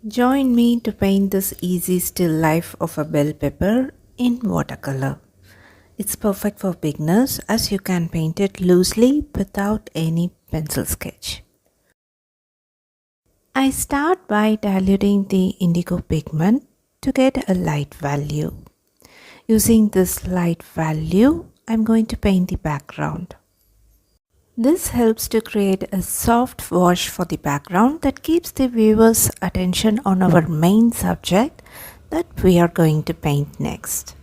Join me to paint this easy still life of a bell pepper in watercolor. It's perfect for beginners as you can paint it loosely without any pencil sketch. I start by diluting the indigo pigment to get a light value. Using this light value, I'm going to paint the background. This helps to create a soft wash for the background that keeps the viewer's attention on our main subject that we are going to paint next.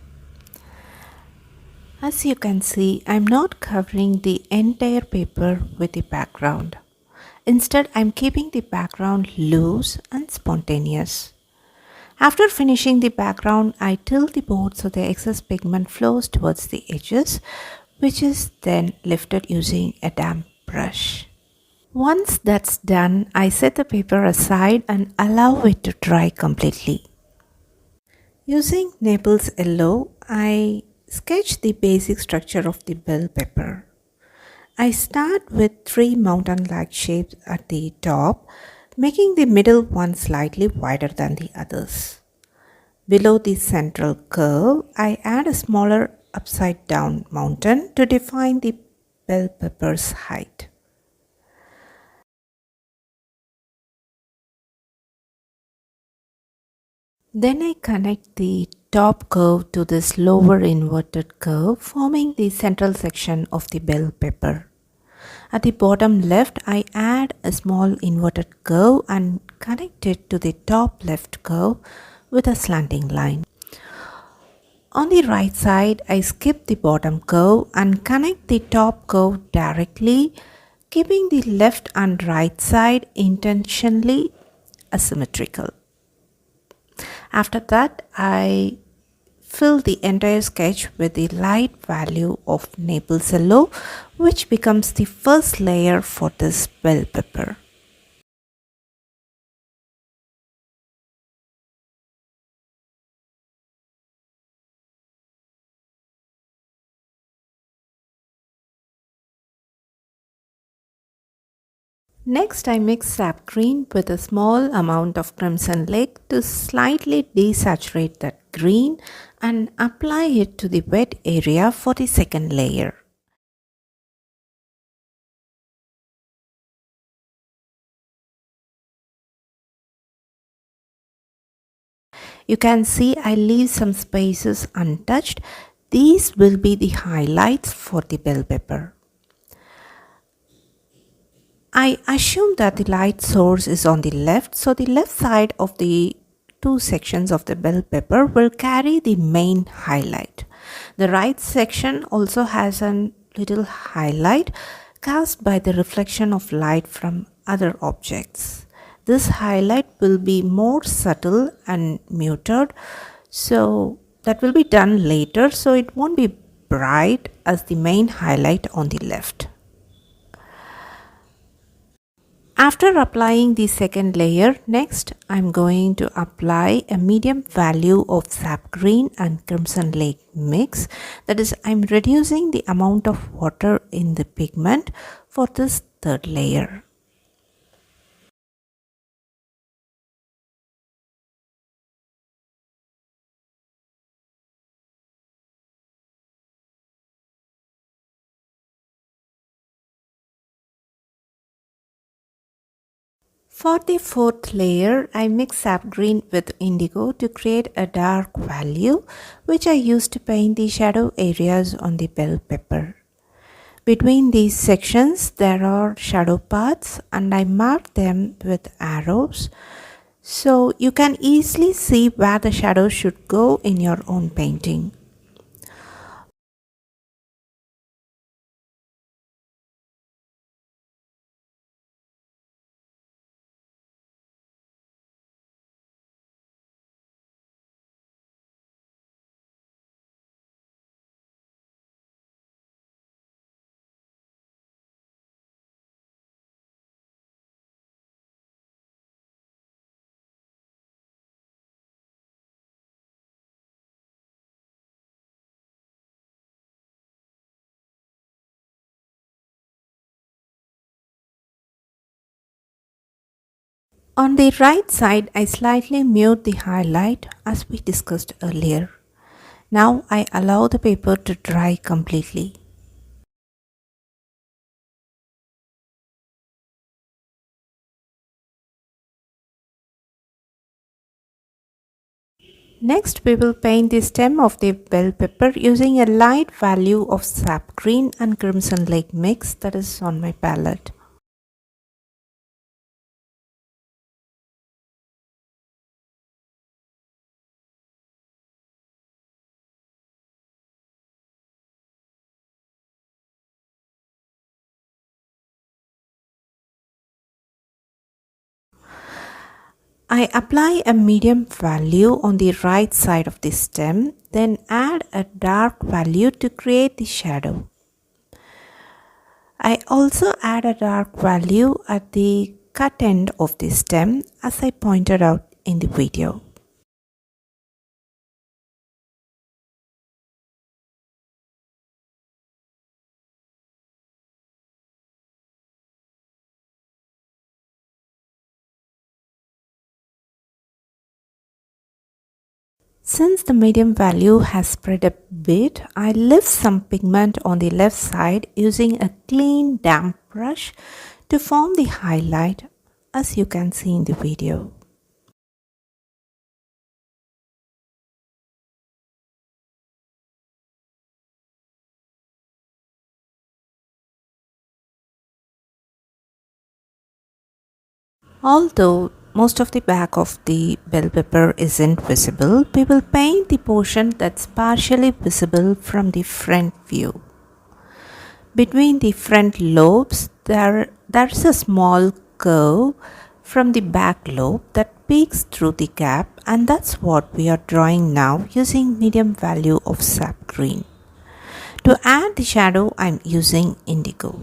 As you can see, I'm not covering the entire paper with the background. Instead, I'm keeping the background loose and spontaneous. After finishing the background, I tilt the board so the excess pigment flows towards the edges, which is then lifted using a damp brush. Once that's done, I set the paper aside and allow it to dry completely. Using Naples yellow, I sketch the basic structure of the bell pepper. I start with three mountain-like shapes at the top, making the middle one slightly wider than the others. Below the central curve, I add a smaller upside-down mountain to define the bell pepper's height. Then I connect the top curve to this lower inverted curve, forming the central section of the bell pepper. At the bottom left, I add a small inverted curve and connect it to the top left curve with a slanting line. On the right side, I skip the bottom curve and connect the top curve directly, keeping the left and right side intentionally asymmetrical. After that, I fill the entire sketch with the light value of Naples yellow, which becomes the first layer for this bell pepper. Next, I mix sap green with a small amount of crimson lake to slightly desaturate that green and apply it to the wet area for the second layer. You can see I leave some spaces untouched. These will be the highlights for the bell pepper. I assume that the light source is on the left, so the left side of the two sections of the bell pepper will carry the main highlight. The right section also has a little highlight cast by the reflection of light from other objects. This highlight will be more subtle and muted, so that will be done later, so it won't be bright as the main highlight on the left. After applying the second layer, next I'm going to apply a medium value of sap green and crimson lake mix. That is, I'm reducing the amount of water in the pigment for this third layer. For the fourth layer, I mix sap green with indigo to create a dark value, which I use to paint the shadow areas on the bell pepper. Between these sections, there are shadow paths and I mark them with arrows so you can easily see where the shadow should go in your own painting. On the right side, I slightly mute the highlight as we discussed earlier. Now I allow the paper to dry completely. Next, we will paint the stem of the bell pepper using a light value of sap green and crimson lake mix that is on my palette. I apply a medium value on the right side of the stem, then add a dark value to create the shadow. I also add a dark value at the cut end of the stem as I pointed out in the video. Since the medium value has spread a bit, I lift some pigment on the left side using a clean damp brush to form the highlight as you can see in the video. Although most of the back of the bell pepper isn't visible, we will paint the portion that's partially visible from the front view. Between the front lobes, there's a small curve from the back lobe that peeks through the gap, and that's what we are drawing now using medium value of sap green. To add the shadow, I'm using indigo.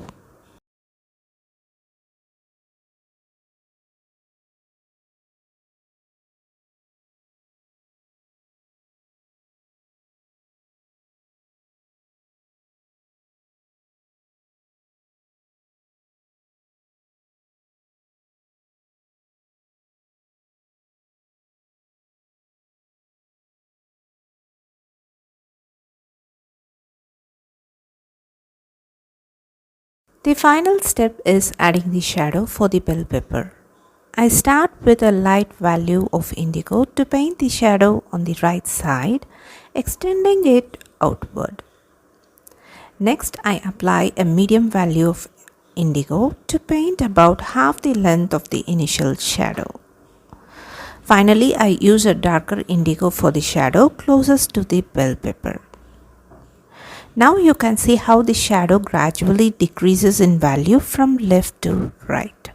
The final step is adding the shadow for the bell pepper. I start with a light value of indigo to paint the shadow on the right side, extending it outward. Next, I apply a medium value of indigo to paint about half the length of the initial shadow. Finally, I use a darker indigo for the shadow closest to the bell pepper. Now you can see how the shadow gradually decreases in value from left to right.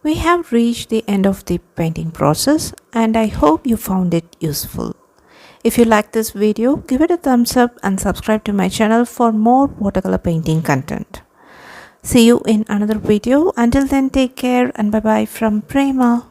We have reached the end of the painting process and I hope you found it useful. If you like this video, give it a thumbs up and subscribe to my channel for more watercolor painting content. See you in another video. Until then, take care and bye bye from Prema.